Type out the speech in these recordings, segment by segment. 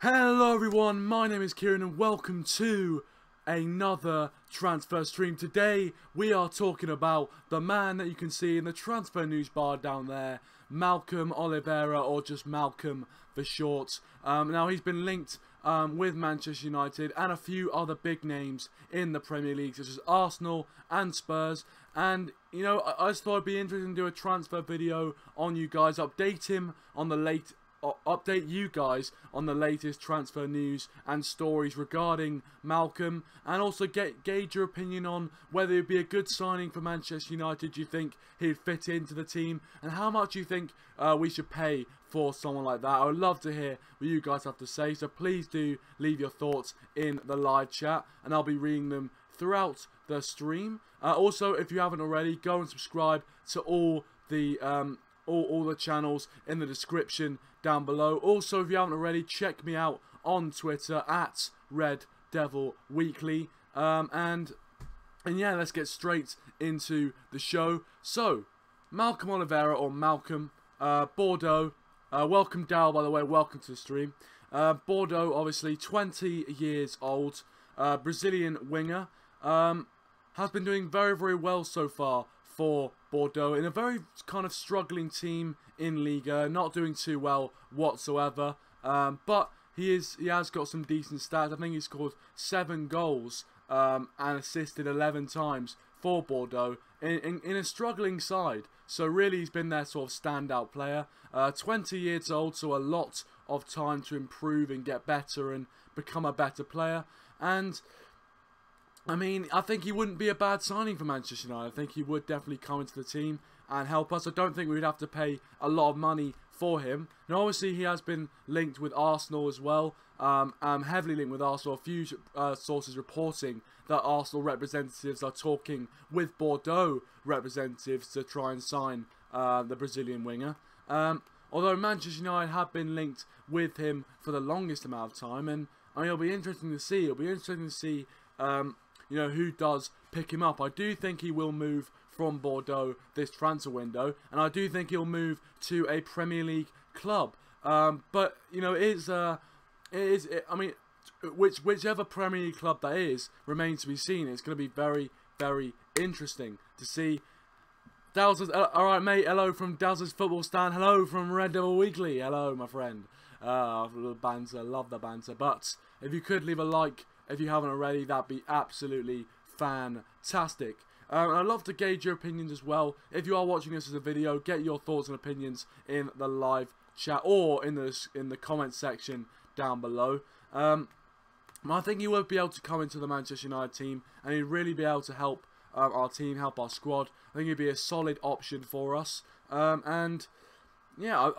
Hello everyone, my name is Kieran and welcome to another transfer stream. Today we are talking about the man that you can see in the transfer news bar down there, Malcom Oliveira, or just Malcom for short. Now he's been linked with Manchester United and a few other big names in the Premier League such as Arsenal and Spurs, and you know, I just thought it'd be interesting to do a transfer video on you guys, update you guys on the latest transfer news and stories regarding Malcom, and also gauge your opinion on whether it'd be a good signing for Manchester United. Do you think he'd fit into the team, and how much do you think we should pay for someone like that? I would love to hear what you guys have to say, so please do leave your thoughts in the live chat and I'll be reading them throughout the stream. Also, if you haven't already, go and subscribe to all the channels in the description down below. Also, if you haven't already, check me out on Twitter at RedDevilWeekly. And yeah, let's get straight into the show. So, Malcom Oliveira, or Malcom, Bourdoux. Welcome, Dal, by the way. Welcome to the stream. Bourdoux, obviously, 20 years old, Brazilian winger. Has been doing very, very well so far for Bourdoux in a very kind of struggling team in Liga, not doing too well whatsoever. But he has got some decent stats. I think he scored 7 goals and assisted 11 times for Bourdoux in a struggling side. So really, he's been their sort of standout player. 20 years old, so a lot of time to improve and get better and become a better player. And I mean, I think he wouldn't be a bad signing for Manchester United. I think he would definitely come into the team and help us. I don't think we'd have to pay a lot of money for him. Now, obviously, he has been linked with Arsenal as well. Heavily linked with Arsenal. A few sources reporting that Arsenal representatives are talking with Bourdoux representatives to try and sign the Brazilian winger. Although Manchester United have been linked with him for the longest amount of time. And I mean, it'll be interesting to see. It'll be interesting to see you know, who does pick him up. I do think he will move from Bourdoux this transfer window, and I do think he'll move to a Premier League club. But you know, I mean, whichever Premier League club that is remains to be seen. It's going to be very, very interesting to see. Dals says, alright mate, hello from Dals's football stand, hello from RedDevilWeekly, hello my friend. The banter, love the banter. But if you could leave a like if you haven't already, that'd be absolutely fantastic. I'd love to gauge your opinions as well. If you are watching this as a video, get your thoughts and opinions in the live chat or in the comment section down below. I think he would be able to come into the Manchester United team and he'd really be able to help our team, help our squad. I think he'd be a solid option for us. And yeah,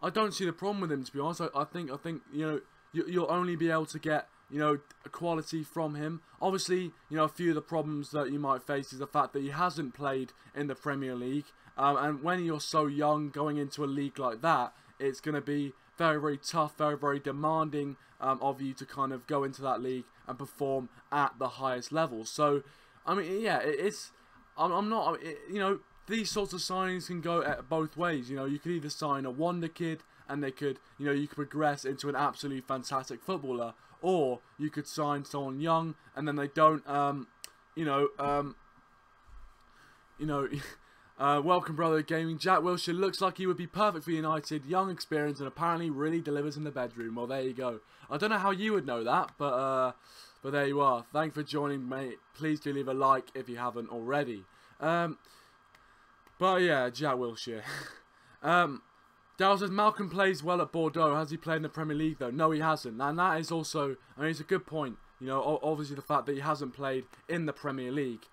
I don't see the problem with him, to be honest. I think you know, you'll only be able to get, you know, quality from him. Obviously, you know, a few of the problems that you might face is the fact that he hasn't played in the Premier League. And when you're so young, going into a league like that, it's going to be very, very tough, very, very demanding of you to kind of go into that league and perform at the highest level. So, I mean, yeah, I'm not, you know, these sorts of signings can go both ways. You know, you could either sign a wonder kid and they could, you know, you could progress into an absolutely fantastic footballer, or you could sign someone young and then they don't, welcome brother gaming. Jack Wilshere looks like he would be perfect for United, young, experienced, and apparently really delivers in the bedroom. Well, there you go. I don't know how you would know that, but there you are. Thanks for joining, mate. Please do leave a like if you haven't already. But yeah, Jack Wilshere. Dal says, Malcom plays well at Bourdoux. Has he played in the Premier League though? No, he hasn't. And that is also, I mean, it's a good point. You know, obviously the fact that he hasn't played in the Premier League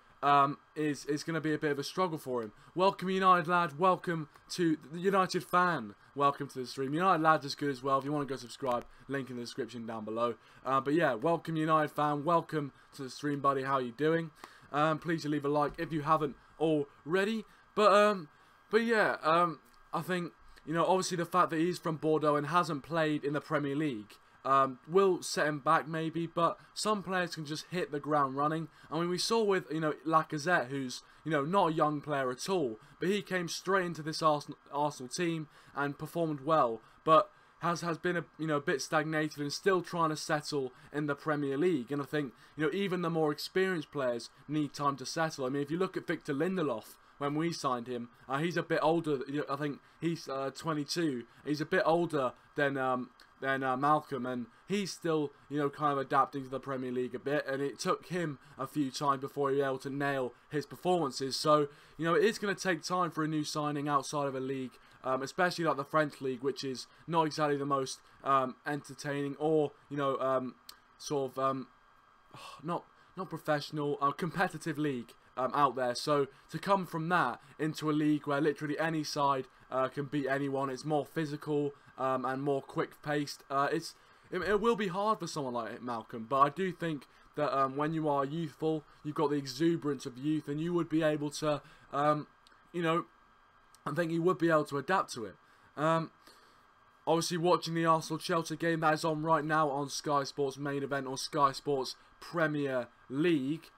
is going to be a bit of a struggle for him. Welcome United lad. Welcome to the United fan. Welcome to the stream. United lad is good as well. If you want to go subscribe, link in the description down below. But yeah, welcome United fan. Welcome to the stream, buddy. How are you doing? Please leave a like if you haven't already. But yeah, I think, you know, obviously the fact that he's from Bourdoux and hasn't played in the Premier League will set him back maybe, but some players can just hit the ground running. I mean, we saw with, you know, Lacazette, who's, you know, not a young player at all, but he came straight into this Arsenal team and performed well. But has been a bit stagnated and still trying to settle in the Premier League. And I think even the more experienced players need time to settle. I mean, if you look at Victor Lindelof, when we signed him, he's a bit older. I think he's 22. He's a bit older than Malcom, and he's still kind of adapting to the Premier League a bit. And it took him a few times before he was able to nail his performances. So it is going to take time for a new signing outside of a league, especially like the French league, which is not exactly the most entertaining or not professional, competitive league out there. So to come from that into a league where literally any side can beat anyone, it's more physical and more quick-paced. It will be hard for someone like Malcom, but I do think that when you are youthful, you've got the exuberance of youth, and you would be able to, I think you would be able to adapt to it. Obviously, watching the Arsenal-Chelsea game that is on right now on Sky Sports Main Event or Sky Sports Premier League.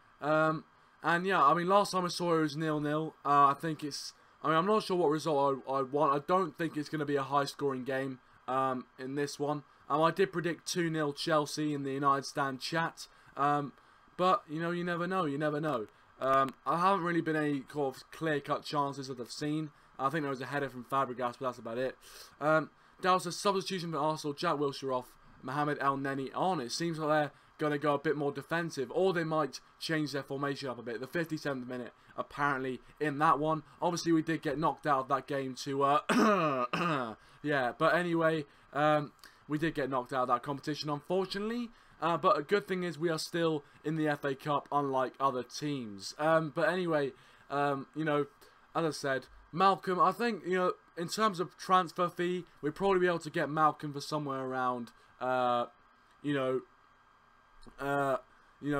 And yeah, I mean, last time I saw it was 0-0. I think it's... I mean, I'm not sure what result I want. I don't think it's going to be a high-scoring game in this one. I did predict 2-0 Chelsea in the United Stand chat. But, you never know. You never know. I haven't really been any sort of clear-cut chances that I've seen. I think there was a header from Fabregas, but that's about it. There was a substitution for Arsenal. Jack Wilshere off, Mohamed El Neni on. It seems like they're going to go a bit more defensive, or they might change their formation up a bit. The 57th minute, apparently, in that one. Obviously, we did get knocked out of that game to, yeah, but anyway, we did get knocked out of that competition, unfortunately. But a good thing is we are still in the FA Cup, unlike other teams. But anyway, as I said, Malcom, I think, in terms of transfer fee, we'd probably be able to get Malcom for somewhere around,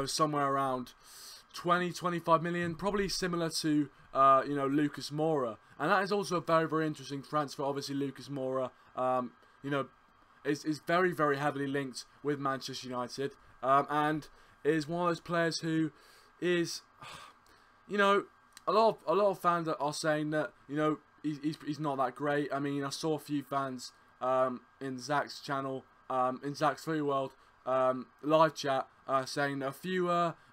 somewhere around 20-25 million, probably similar to, Lucas Moura. And that is also a very, very interesting transfer. Obviously, Lucas Moura, is very, very heavily linked with Manchester United, and is one of those players who is, a lot of fans are saying that, he's not that great. I mean, I saw a few fans in Zach's channel, in Zach's Free World live chat, saying that a few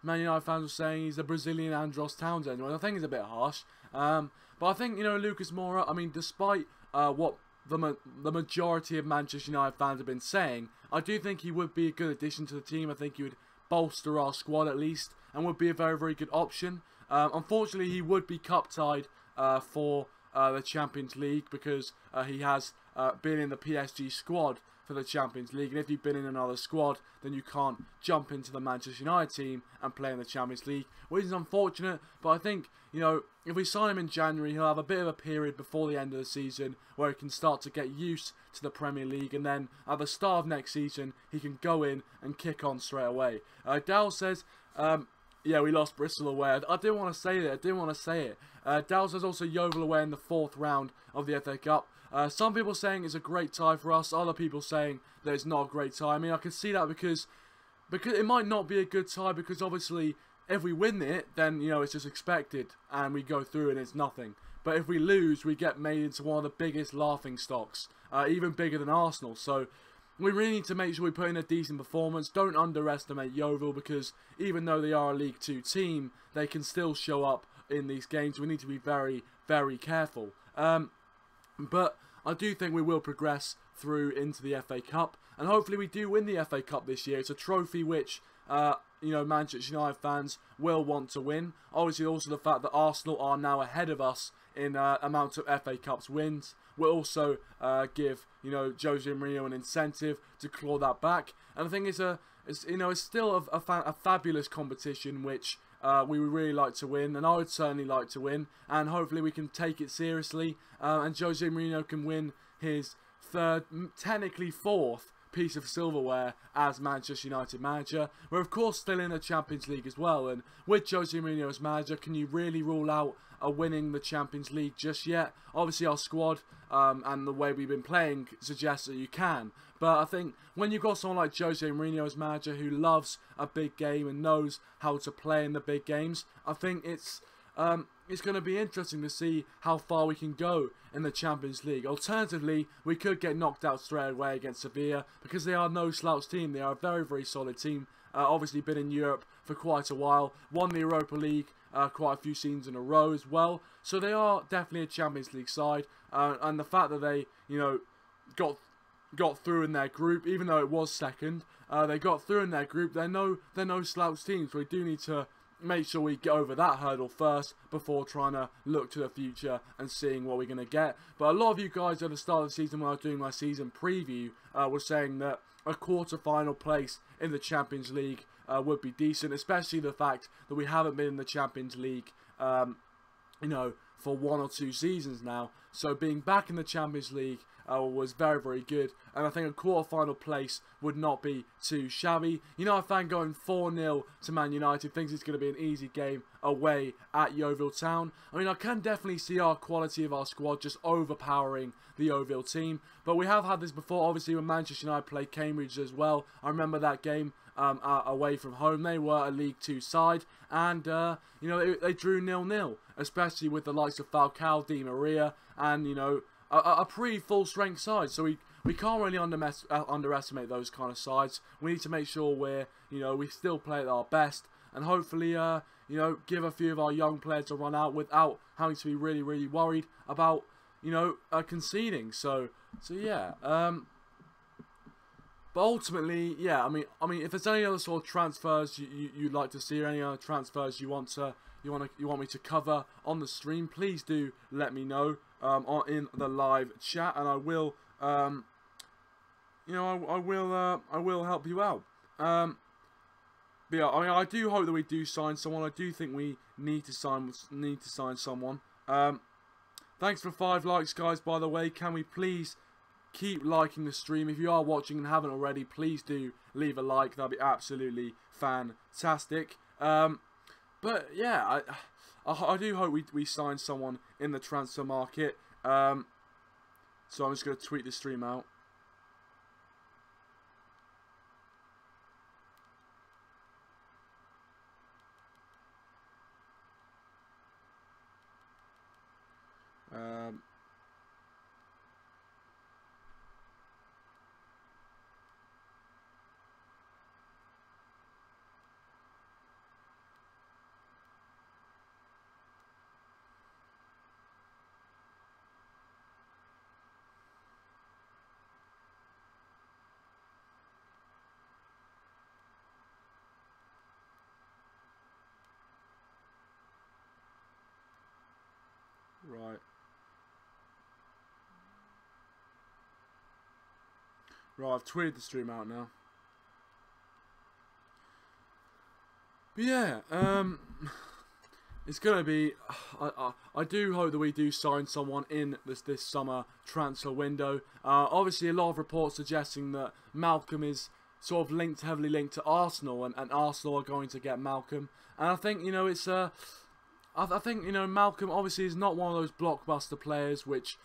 Man United fans were saying he's a Brazilian Andros Townsend. Well, I think it's a bit harsh. But I think, Lucas Moura, I mean, despite what the majority of Manchester United fans have been saying, I do think he would be a good addition to the team. I think he would bolster our squad at least, and would be a very, very good option. Unfortunately, he would be cup-tied for the Champions League, because he has been in the PSG squad for the Champions League, and if you've been in another squad, then you can't jump into the Manchester United team and play in the Champions League, which is unfortunate. But I think, if we sign him in January, he'll have a bit of a period before the end of the season where he can start to get used to the Premier League, and then at the start of next season, he can go in and kick on straight away. Dal says, yeah, we lost Bristol away. I didn't want to say that. I didn't want to say it. Dal says also Yeovil away in the 4th round of the FA Cup. Some people saying it's a great tie for us. Other people saying that it's not a great tie. I mean, I can see that because it might not be a good tie, because obviously if we win it, then, it's just expected and we go through and it's nothing. But if we lose, we get made into one of the biggest laughing stocks, even bigger than Arsenal. So we really need to make sure we put in a decent performance. Don't underestimate Yeovil, because even though they are a League 2 team, they can still show up in these games. We need to be very, very careful. But I do think we will progress through into the FA Cup, and hopefully we do win the FA Cup this year. It's a trophy which, Manchester United fans will want to win. Obviously, also the fact that Arsenal are now ahead of us in amount of FA Cups wins will also give, Jose Mourinho an incentive to claw that back. And I think it's still a fabulous competition which we would really like to win, and I would certainly like to win, and hopefully we can take it seriously, and Jose Mourinho can win his 3rd, technically 4th piece of silverware as Manchester United manager. We're of course still in the Champions League as well, and with Jose Mourinho as manager, can you really rule out winning the Champions League just yet? Obviously our squad and the way we've been playing suggests that you can, but I think when you've got someone like Jose Mourinho as manager who loves a big game and knows how to play in the big games, I think it's it's going to be interesting to see how far we can go in the Champions League. Alternatively, we could get knocked out straight away against Sevilla because they are no slouch team. They are a very, very solid team. Obviously been in Europe for quite a while. Won the Europa League quite a few seasons in a row as well. So they are definitely a Champions League side. And the fact that they, got through in their group, even though it was second, they got through in their group. They're no slouch teams. So we do need to make sure we get over that hurdle first before trying to look to the future and seeing what we're going to get. But a lot of you guys at the start of the season, when I was doing my season preview, were saying that a quarter-final place in the Champions League would be decent, especially the fact that we haven't been in the Champions League, for 1 or 2 seasons now. So being back in the Champions League was very, very good. And I think a quarter-final place would not be too shabby. I think going 4-0 to Man United, thinks it's going to be an easy game away at Yeovil Town. I mean, I can definitely see our quality of our squad just overpowering the Yeovil team. But we have had this before, obviously, when Manchester United played Cambridge as well. I remember that game away from home. They were a League 2 side, and they drew 0-0, especially with the likes of Falcao, Di Maria, and a pretty full strength side. So we can't really underestimate those kind of sides. We need to make sure we still play at our best, and hopefully give a few of our young players a run out without having to be really, really worried about conceding. So yeah. But ultimately, yeah, I mean, if there's any other sort of transfers you'd like to see, or any other transfers you want me to cover on the stream, please do let me know in the live chat, and I will, I will help you out. But yeah, I mean, I do hope that we do sign someone. I do think we need to sign someone. Thanks for 5 likes, guys. By the way, can we please keep liking the stream? If you are watching and haven't already, please do leave a like. That'd be absolutely fantastic. But yeah, I do hope we sign someone in the transfer market. So I'm just going to tweet the stream out. Right, I've tweeted the stream out now. But yeah, it's gonna be. I do hope that we do sign someone in this summer transfer window. Obviously, a lot of reports suggesting that Malcom is sort of heavily linked to Arsenal, and Arsenal are going to get Malcom. And I think it's I think Malcom obviously is not one of those blockbuster players which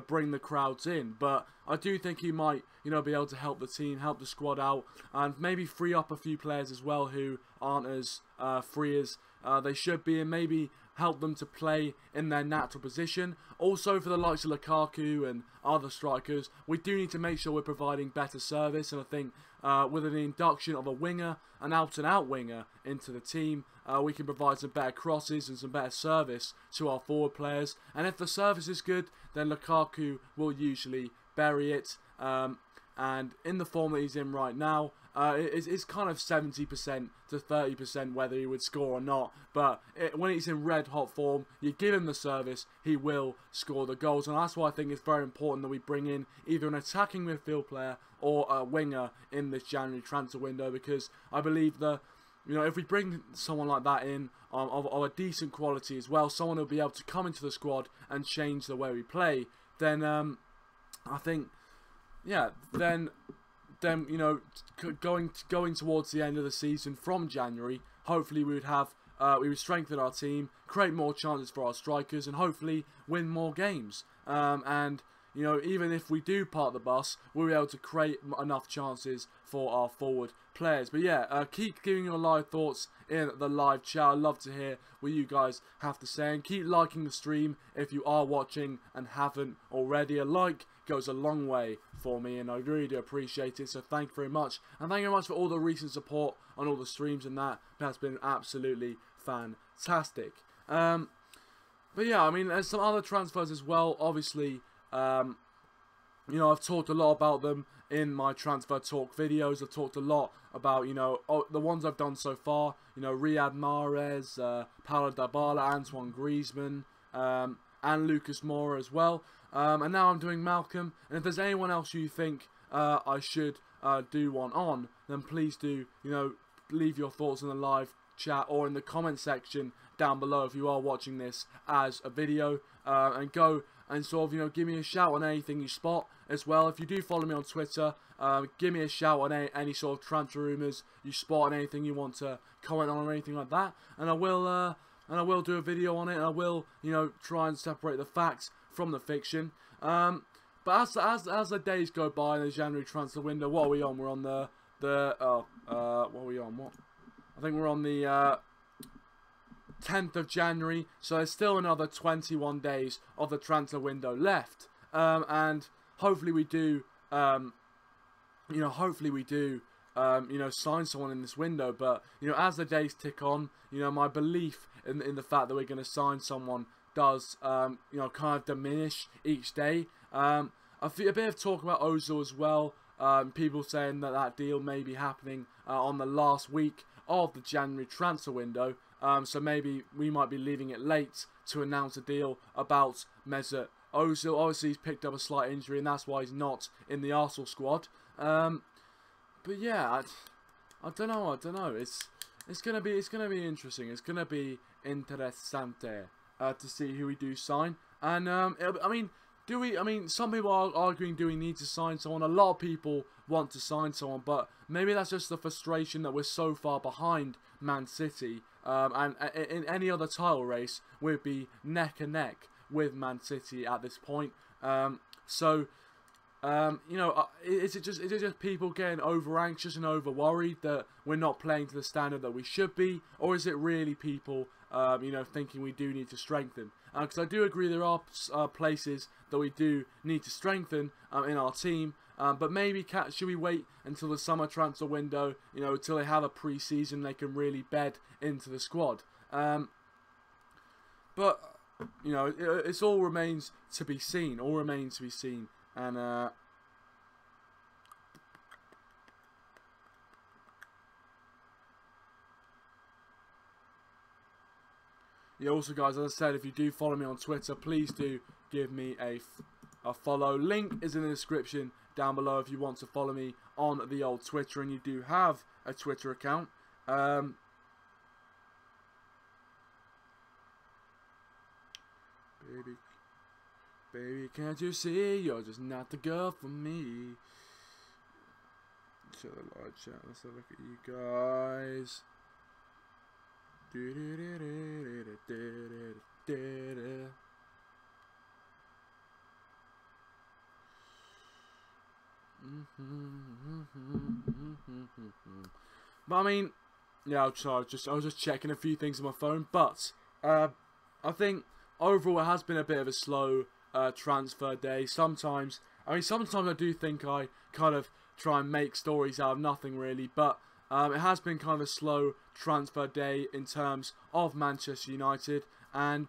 bring the crowds in, but I do think he might be able to help the team, help the squad out, and maybe free up a few players as well who aren't as free as they should be, and maybe help them to play in their natural position. Also, for the likes of Lukaku and other strikers, we do need to make sure we're providing better service, and I think with an induction of a winger, an out-and-out winger into the team, we can provide some better crosses and some better service to our forward players. And if the service is good, then Lukaku will usually bury it. And in the form that he's in right now, it's kind of 70% to 30% whether he would score or not. But when he's in red hot form, you give him the service, he will score the goals. And that's why I think it's very important that we bring in either an attacking midfield player or a winger in this January transfer window, because I believe that if we bring someone like that in of a decent quality as well, someone who'll be able to come into the squad and change the way we play, then I think, yeah, then going towards the end of the season from January, hopefully we would strengthen our team, create more chances for our strikers, and hopefully win more games. And you know, even if we do park the bus, we'll be able to create enough chances for our forward players. But yeah, keep giving your live thoughts in the live chat. I'd love to hear what you guys have to say, and keep liking the stream if you are watching and haven't already. A like goes a long way for me, and I really do appreciate it, so thank you very much. And thank you very much for all the recent support on all the streams, and that's been absolutely fantastic. But yeah, I mean, there's some other transfers as well. Obviously, you know, I've talked a lot about them in my transfer talk videos. I've talked a lot about, you know, the ones I've done so far. You know, Riyad Mahrez, Paulo Dybala, Antoine Griezmann, and Lucas Moura as well. And now I'm doing Malcom. And if there's anyone else you think I should do one on, then please do, you know, leave your thoughts in the live chat or in the comment section down below if you are watching this as a video, and go and sort of, you know, give me a shout on anything you spot as well. If you do follow me on Twitter, give me a shout on any sort of transfer rumours you spot, and anything you want to comment on or anything like that, and I will do a video on it, and I will, you know, try and separate the facts from the fiction. But as the days go by in the January transfer window, what are we on? We're on what are we on? What? I think we're on the 10th of January, so there's still another 21 days of the transfer window left, and hopefully we do, you know, sign someone in this window. But you know, as the days tick on, you know, my belief in the fact that we're going to sign someone does, you know, kind of diminish each day. A bit of talk about Ozil as well. People saying that deal may be happening on the last week of the January transfer window. So maybe we might be leaving it late to announce a deal about Mesut Ozil. Obviously, he's picked up a slight injury, and that's why he's not in the Arsenal squad. But yeah, I don't know. It's gonna be interesting. It's gonna be interessante to see who we do sign. And I mean, some people are arguing, do we need to sign someone? A lot of people want to sign someone, but maybe that's just the frustration that we're so far behind Man City. And in any other title race, we'd be neck and neck with Man City at this point. So, you know, is it just people getting over anxious and over worried that we're not playing to the standard that we should be, or is it really people, you know, thinking we do need to strengthen? Because I do agree there are places that we do need to strengthen in our team. But maybe should we wait until the summer transfer window, you know, until they have a pre-season, they can really bed into the squad. But you know, it all remains to be seen. All remains to be seen. And yeah, also guys, as I said, if you do follow me on Twitter, please do give me a follow. Link is in the description down below if you want to follow me on the old Twitter and you do have a Twitter account. Baby, can't you see you're just not the girl for me? Shut the live chat. Let's have a look at you guys. But I mean, yeah, I was just checking a few things on my phone. But I think overall it has been a bit of a slow transfer day. Sometimes I do think I kind of try and make stories out of nothing really, but it has been kind of a slow transfer day in terms of Manchester United, and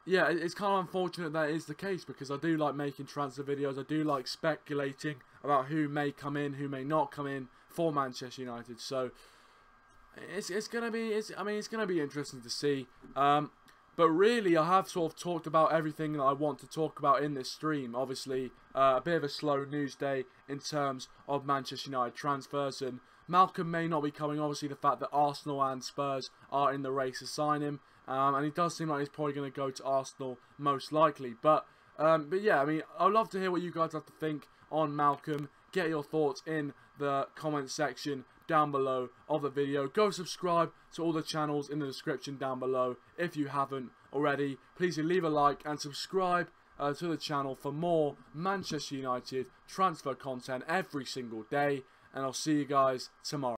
yeah, it's kind of unfortunate that it is the case, because I do like making transfer videos. I do like speculating about who may come in, who may not come in for Manchester United. So it's gonna be interesting to see. But really, I have sort of talked about everything that I want to talk about in this stream. Obviously, a bit of a slow news day in terms of Manchester United transfers, and Malcom may not be coming. Obviously, the fact that Arsenal and Spurs are in the race to sign him, and it does seem like he's probably going to go to Arsenal most likely. But yeah, I mean, I'd love to hear what you guys have to think on Malcom. Get your thoughts in the comment section down below of the video. Go subscribe to all the channels in the description down below if you haven't already. Please do leave a like and subscribe, to the channel for more Manchester United transfer content every single day. And I'll see you guys tomorrow.